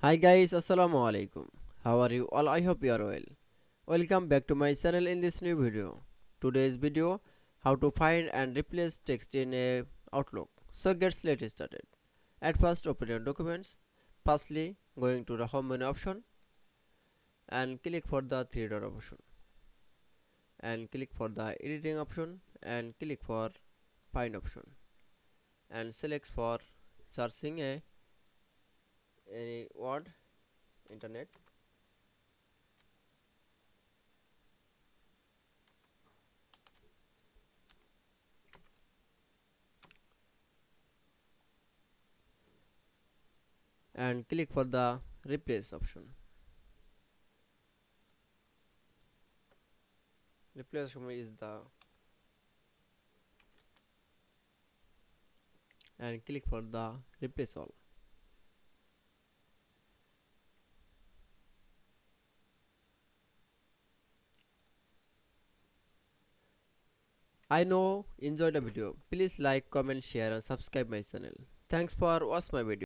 Hi guys, Assalamu Walaikum. How are you all? I hope you are well. Welcome back to my channel in this new video. Today's video, how to find and replace text in a Outlook. So let's started. At first, open your documents. Firstly, going to the home menu option and click for the three dot option and click for the editing option and click for find option and select for searching a any word internet and click for the replace option. Replace option is the and click for the replace all. I know enjoy the video. Please like, comment, share and subscribe my channel. Thanks for watch my video.